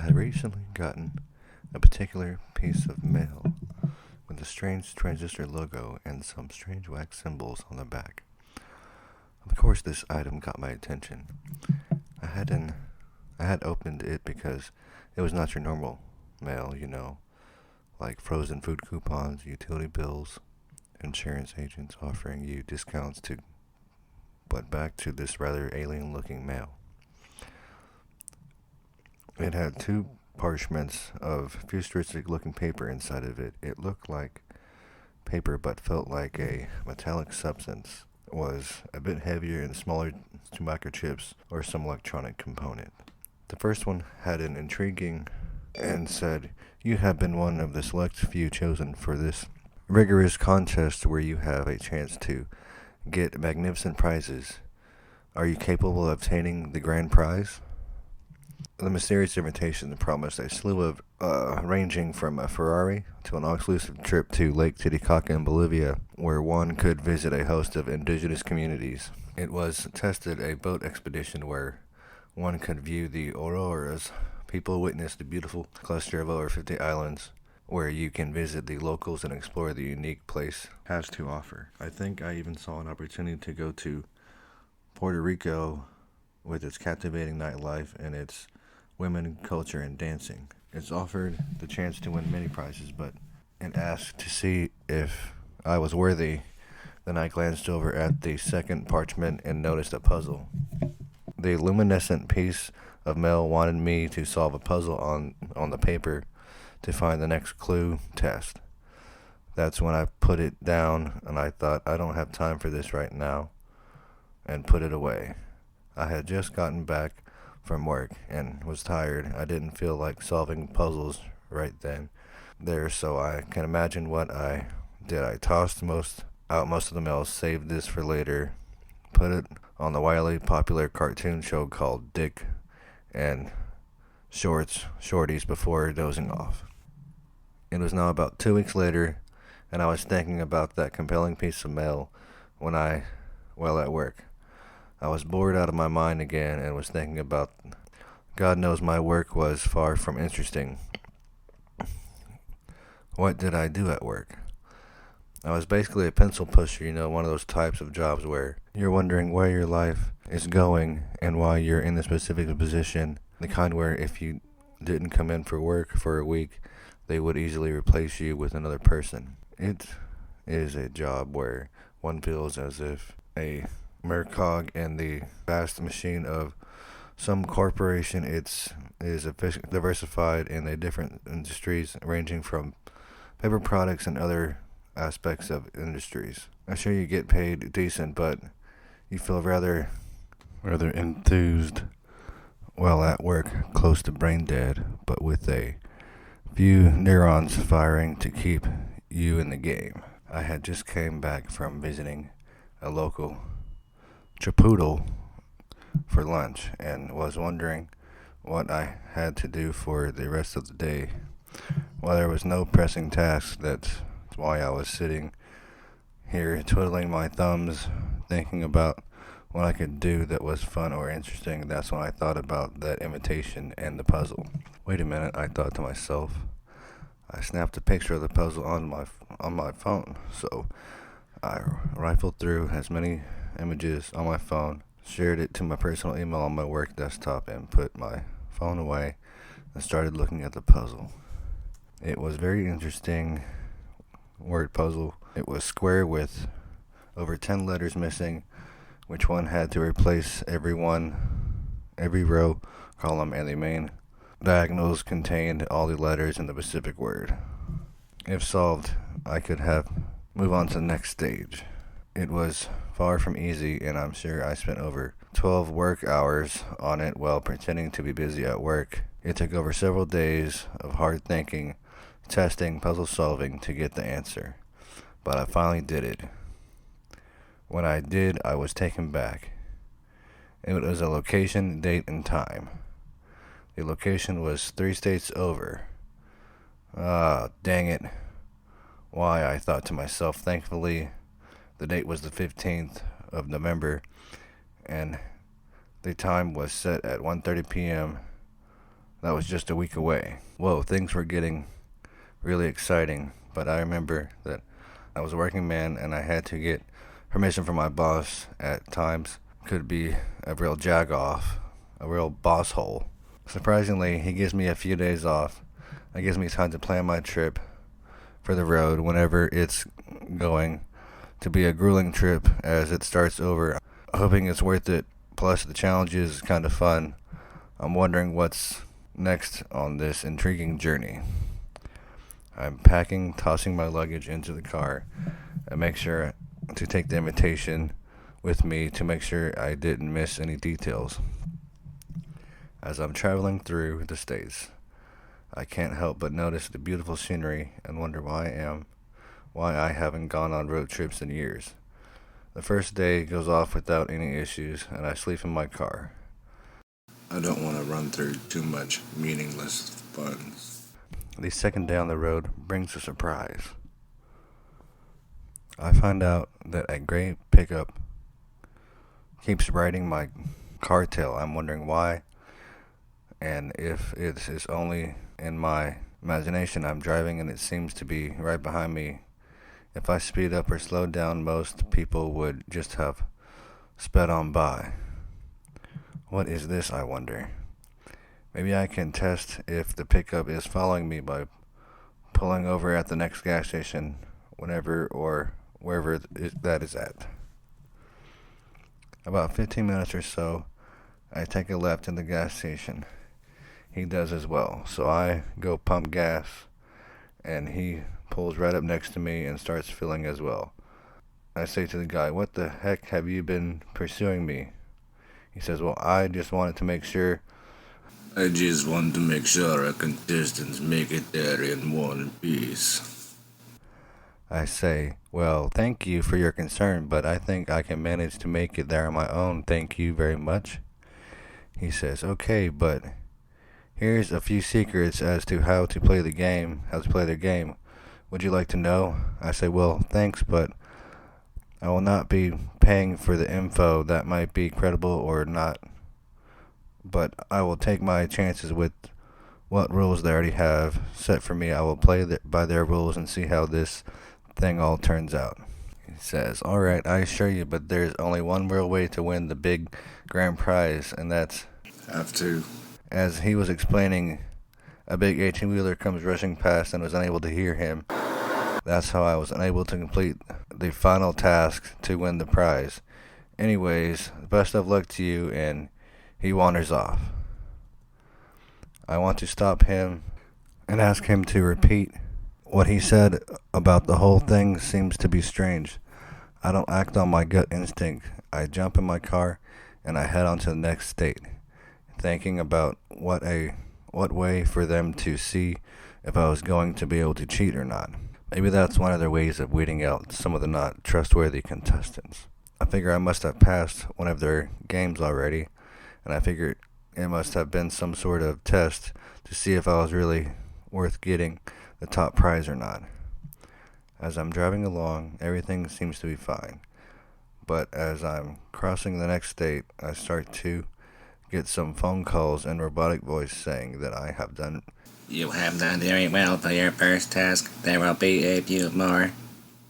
had recently gotten a particular piece of mail with a strange transistor logo and some strange wax symbols on the back. Of course, this item got my attention. I had opened it because it was not your normal mail, like frozen food coupons, utility bills, insurance agents offering you discounts to, but back to this rather alien-looking mail. It had two parchments of futuristic-looking paper inside of it. It looked like paper but felt like a metallic substance. It was a bit heavier and smaller to microchips or some electronic component. The first one had an intriguing and said, "You have been one of the select few chosen for this rigorous contest where you have a chance to get magnificent prizes. Are you capable of obtaining the grand prize?" The mysterious invitation promised a slew of, ranging from a Ferrari to an all-exclusive trip to Lake Titicaca in Bolivia, where one could visit a host of indigenous communities. It was tested a boat expedition where one could view the auroras. People witnessed the beautiful cluster of over 50 islands, where you can visit the locals and explore the unique place has to offer. I think I even saw an opportunity to go to Puerto Rico with its captivating nightlife and its women, culture, and dancing. It's offered the chance to win many prizes, but and asked to see if I was worthy. Then I glanced over at the second parchment and noticed a puzzle. The luminescent piece of mail wanted me to solve a puzzle on the paper to find the next clue test. That's when I put it down and I thought, I don't have time for this right now, and put it away. I had just gotten back from work and was tired. I didn't feel like solving puzzles right then there, so I can imagine what I did. I tossed most of the mail, saved this for later, put it on the wildly popular cartoon show called Dick and Shorties before dozing off. It was now about 2 weeks later, and I was thinking about that compelling piece of mail while at work. I was bored out of my mind again and was thinking about, God knows my work was far from interesting. What did I do at work? I was basically a pencil pusher, one of those types of jobs where you're wondering where your life is going and why you're in the specific position. The kind where if you didn't come in for work for a week, they would easily replace you with another person. It is a job where one feels as if a mere cog in the vast machine of some corporation. It is diversified in the different industries, ranging from paper products and other aspects of industries. I'm sure you get paid decent, but you feel rather enthused while at work, close to brain dead, but with a few neurons firing to keep you in the game. I had just came back from visiting a local Chipotle for lunch and was wondering what I had to do for the rest of the day. While there was no pressing task, that's why I was sitting here twiddling my thumbs, thinking about what I could do that was fun or interesting. That's when I thought about that invitation and the puzzle. Wait a minute, I thought to myself. I snapped a picture of the puzzle on my phone, so I rifled through as many images on my phone, shared it to my personal email on my work desktop, and put my phone away and started looking at the puzzle. It was very interesting word puzzle. It was square with over 10 letters missing, which one had to replace every row, column, and the main diagonals contained all the letters in the specific word. If solved, I could move on to the next stage. It was far from easy, and I'm sure I spent over 12 work hours on it while pretending to be busy at work. It took over several days of hard thinking, testing, puzzle solving to get the answer. But I finally did it. When I did, I was taken back. It was a location, date, and time. The location was 3 states over. Dang it. Why, I thought to myself. Thankfully, the date was the 15th of November, and the time was set at 1:30 p.m. that was just a week away. Whoa, things were getting really exciting, but I remember that I was a working man and I had to get permission from my boss at times. Could be a real jag-off, a real boss hole. Surprisingly, he gives me a few days off. That gives me time to plan my trip for the road whenever it's going to be a grueling trip as it starts over. Hoping it's worth it, plus the challenge is kind of fun. I'm wondering what's next on this intriguing journey. I'm packing, tossing my luggage into the car, and make sure to take the invitation with me to make sure I didn't miss any details. As I'm traveling through the States, I can't help but notice the beautiful scenery and wonder why I haven't gone on road trips in years. The first day goes off without any issues, and I sleep in my car. I don't want to run through too much meaningless fun. The second day on the road brings a surprise. I find out that a gray pickup keeps riding my car tail. I'm wondering why, and if it is only in my imagination. I'm driving and it seems to be right behind me. If I speed up or slow down, most people would just have sped on by. What is this, I wonder? Maybe I can test if the pickup is following me by pulling over at the next gas station, whenever or wherever that is at. About 15 minutes or so, I take a left in the gas station. He does as well, so I go pump gas, and he pulls right up next to me and starts filling as well. I say to the guy, "What the heck have you been pursuing me?" He says, "Well, I just wanted to make sure our contestants make it there in one piece." I say, "Well, thank you for your concern, but I think I can manage to make it there on my own. Thank you very much." He says, "Okay, but here's a few secrets as to how to play their game. Would you like to know?" I say, "Well, thanks, but I will not be paying for the info. That might be credible or not, but I will take my chances with what rules they already have set for me. I will play by their rules and see how this thing all turns out." He says, "All right, I assure you, but there's only one real way to win the big grand prize, and that's have to." As he was explaining, a big 18-wheeler comes rushing past and was unable to hear him. That's how I was unable to complete the final task to win the prize. Anyways, best of luck to you, and he wanders off. I want to stop him and ask him to repeat what he said about the whole thing. Seems to be strange. I don't act on my gut instinct. I jump in my car and I head on to the next state, thinking about what way for them to see if I was going to be able to cheat or not. Maybe that's one of their ways of weeding out some of the not trustworthy contestants. I figure I must have passed one of their games already, and I figured it must have been some sort of test to see if I was really worth getting the top prize or not. As I'm driving along, everything seems to be fine. But as I'm crossing the next state, I start to get some phone calls and robotic voice saying that You have done very well for your first task. There will be a few more.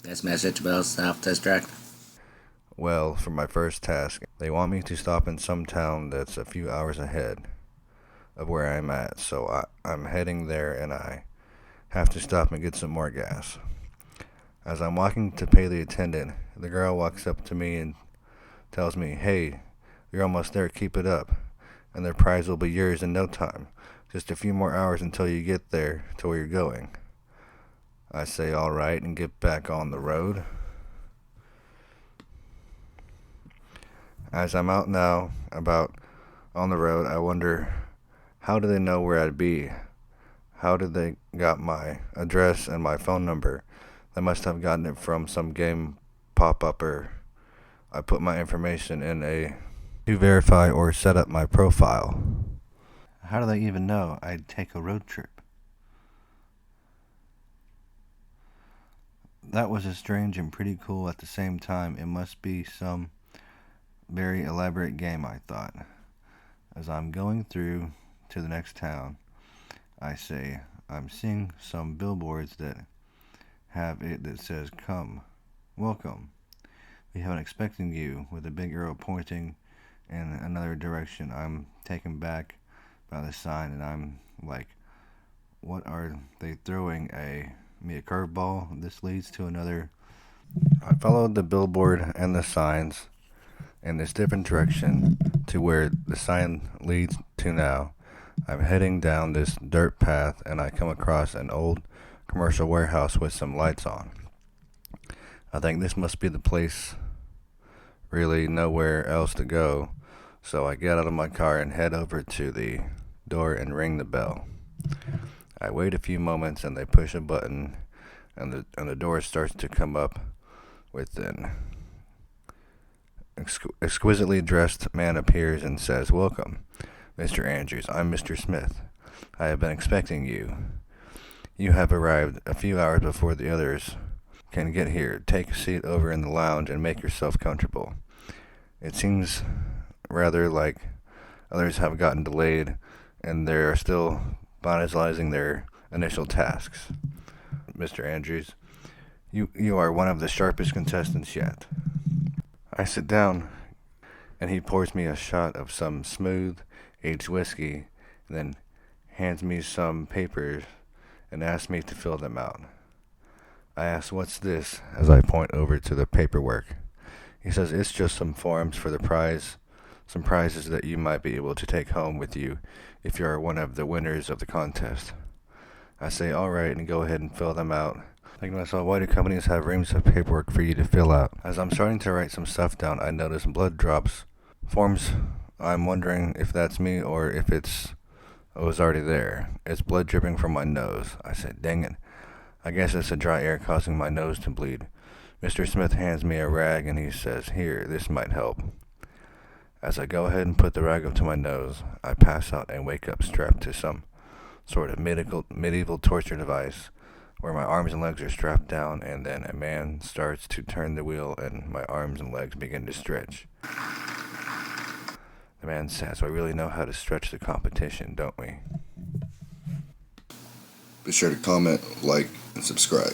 This message will self-destruct. Well, for my first task, they want me to stop in some town that's a few hours ahead of where I'm at. So I'm heading there, and I have to stop and get some more gas. As I'm walking to pay the attendant, the girl walks up to me and tells me, "Hey, you're almost there. Keep it up, and the prize will be yours in no time. Just a few more hours until you get there to where you're going." I say, "All right," and get back on the road. As I'm out now, about on the road, I wonder, how do they know where I'd be? How did they got my address and my phone number? They must have gotten it from some game pop-up, or I put my information in to verify or set up my profile. How do they even know I'd take a road trip? That was a strange and pretty cool at the same time. It must be some very elaborate game, I thought. As I'm going through to the next town, I say, I'm seeing some billboards that have it that says, "Come, welcome. We have an expecting you," with a big arrow pointing in another direction. I'm taken back by the sign, and I'm like, what are they throwing me a curveball? This leads to another. I followed the billboard and the signs in this different direction to where the sign leads to now. I'm heading down this dirt path, and I come across an old commercial warehouse with some lights on. I think this must be the place, really nowhere else to go, so I get out of my car and head over to the door and ring the bell. I wait a few moments, and they push a button, and the door starts to come up with an exquisitely dressed man appears and says, "Welcome, Mr. Andrews. I'm Mr. Smith. I have been expecting you. You have arrived a few hours before the others can get here. Take a seat over in the lounge and make yourself comfortable. It seems rather like others have gotten delayed and they are still finalizing their initial tasks. Mr. Andrews, you are one of the sharpest contestants yet." I sit down, and he pours me a shot of some smooth, aged whiskey, and then hands me some papers and asks me to fill them out. I ask, "What's this?" as I point over to the paperwork. He says, "It's just some forms for the prize, some prizes that you might be able to take home with you if you are one of the winners of the contest." I say, "All right," and go ahead and fill them out. Thinking to myself, why do companies have reams of paperwork for you to fill out? As I'm starting to write some stuff down, I notice blood drops forms. I'm wondering if that's me or if it was already there. It's blood dripping from my nose. I said, "Dang it. I guess it's the dry air causing my nose to bleed." Mr. Smith hands me a rag and he says, "Here, this might help." As I go ahead and put the rag up to my nose, I pass out and wake up strapped to some sort of medieval torture device where my arms and legs are strapped down, and then a man starts to turn the wheel and my arms and legs begin to stretch. The man says, "We really know how to stretch the competition, don't we?" Be sure to comment, like, and subscribe.